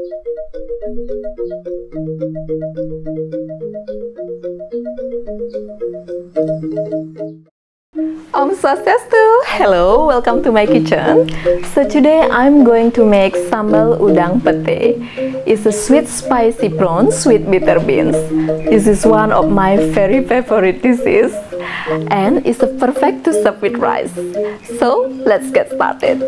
Om Swastiastu! Hello, welcome to my kitchen. So today I'm going to make Sambal Udang Pete. It's a sweet spicy prawns with bitter beans. This is one of my very favorite dishes and it's a perfect to serve with rice. So let's get started.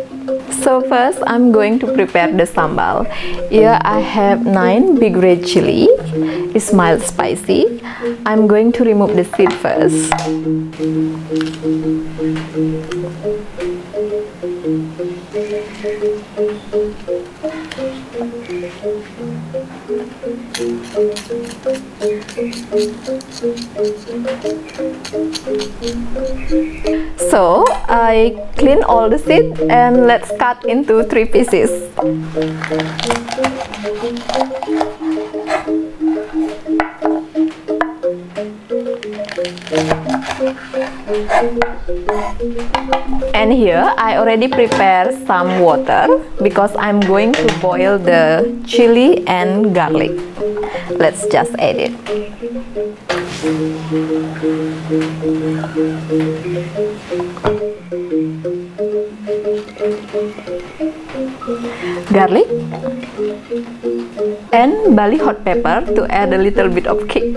So first I'm going to prepare the sambal. Here I have 9 big red chili. It's mild spicy. I'm going to remove the seed first. So I clean all the seeds and let's cut into 3 pieces. And here I already prepared some water because I'm going to boil the chili and garlic. Let's just add it. Garlic and Bali hot pepper to add a little bit of kick.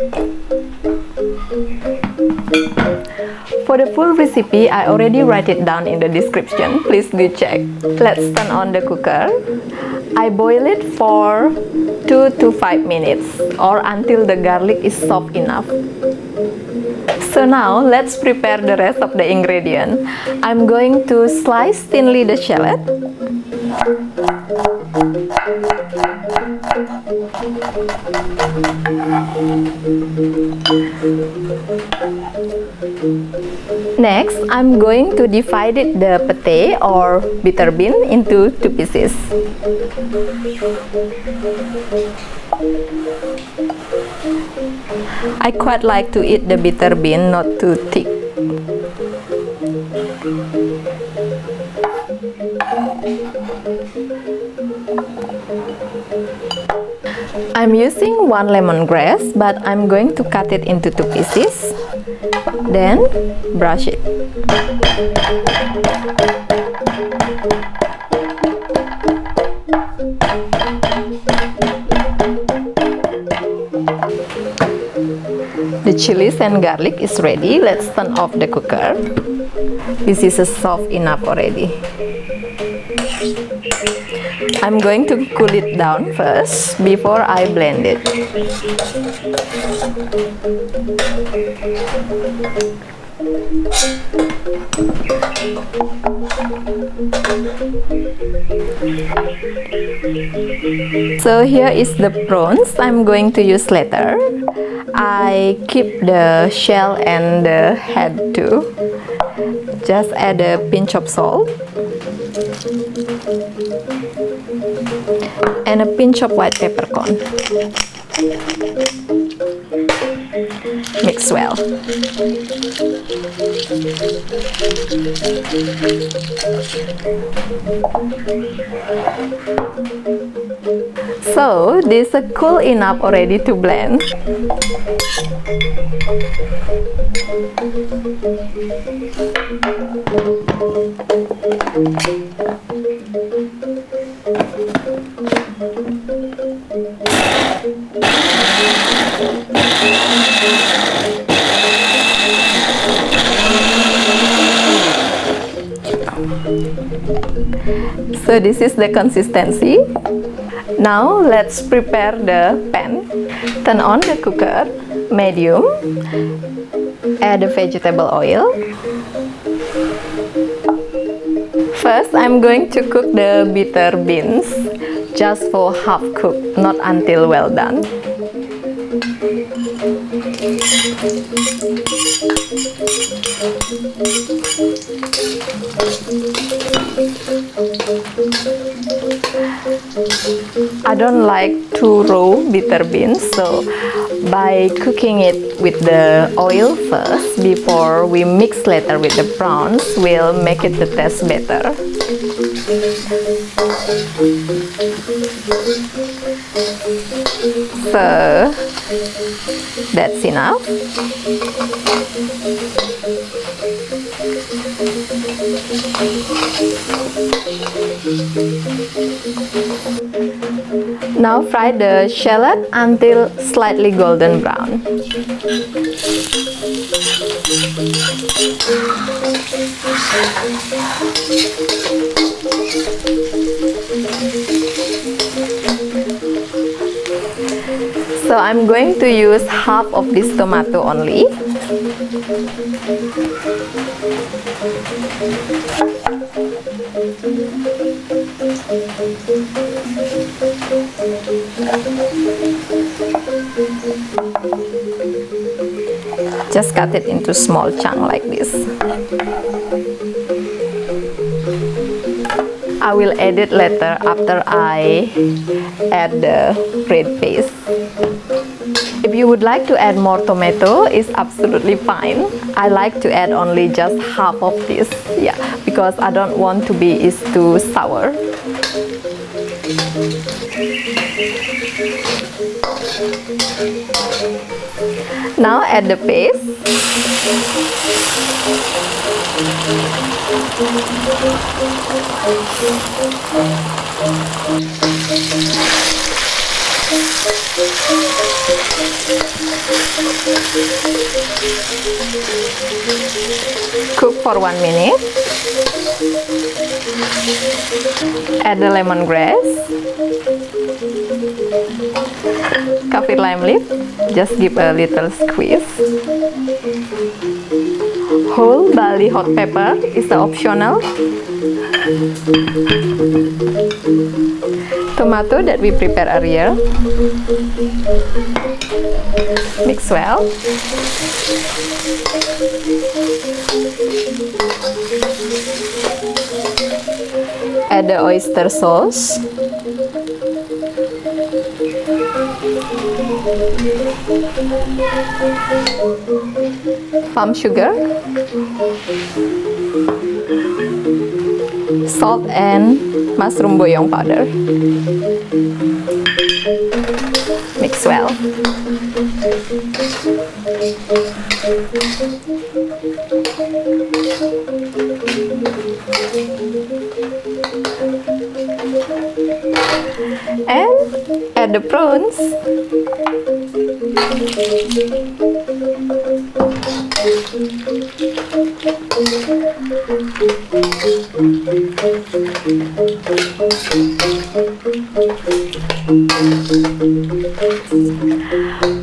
For the full recipe, I already write it down in the description. Please do check. Let's turn on the cooker. I boil it for 2 to 5 minutes or until the garlic is soft enough. So now let's prepare the rest of the ingredient. I'm going to slice thinly the shallot. Next, I'm going to divide the petai or bitter bean into 2 pieces. I quite like to eat the bitter bean not too thick. I'm using 1 lemongrass, but I'm going to cut it into 2 pieces. Then brush it. The chilies and garlic is ready. Let's turn off the cooker. This is soft enough already. I'm going to cool it down first before I blend it. So here is the prawns I'm going to use later. I keep the shell and the head too. Just add a pinch of salt and a pinch of white peppercorn. Mix well. So this is cool enough already to blend. So this is the consistency. Now let's prepare the pan. Turn on the cooker, medium. Add the vegetable oil. First, I'm going to cook the bitter beans just for half cooked, not until well done. I don't like too raw bitter beans, so by cooking it with the oil first before we mix later with the prawns will make it the taste better. So that's enough. Now fry the shallot until slightly golden brown. So I'm going to use half of this tomato only. Just cut it into small chunks like this. I will add it later after I add the red paste. If you would like to add more tomato, it's absolutely fine. I like to add only just half of this, yeah, because I don't want to be too sour. Now add the paste. Cook for 1 minute. Add the lemongrass, kaffir lime leaf, just give a little squeeze. Whole Bali hot pepper is optional. Tomato that we prepared earlier. Mix well. Add the oyster sauce. Palm sugar, salt and mushroom boyong powder. Mix well. And add the prawns.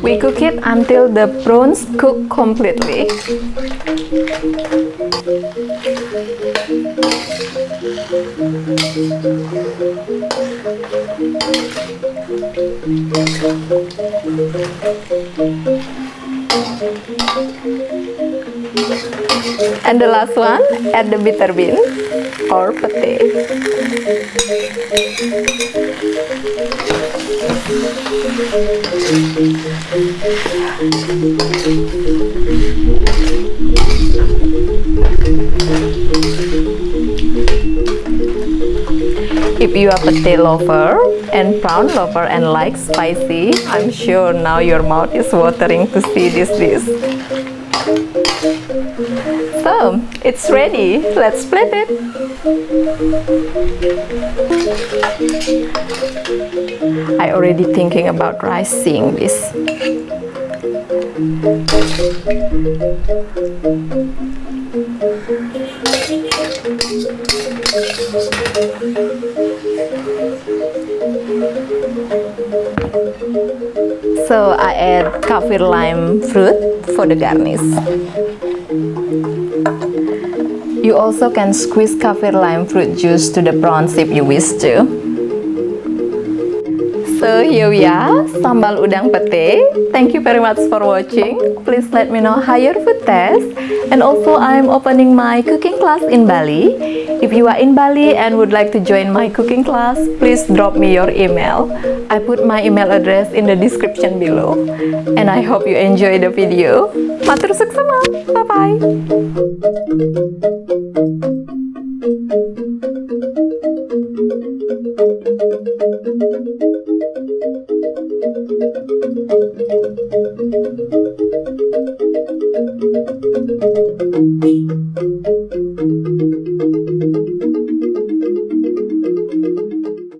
We cook it until the prawns cook completely. And the last one, add the bitter bean or petai. If you are petai lover and prawn lover and like spicy, I'm sure now your mouth is watering to see this dish. So, it's ready. Let's plate it. I already thinking about rice seeing this. So I add kaffir lime fruit for the garnish. You also can squeeze kaffir lime fruit juice to the prawns if you wish to. So here we are, Sambal Udang Pete. Thank you very much for watching. Please let me know how your food tastes. And also I'm opening my cooking class in Bali. If you are in Bali and would like to join my cooking class, please drop me your email. I put my email address in the description below. And I hope you enjoy the video. Matur Suksma. Bye-bye.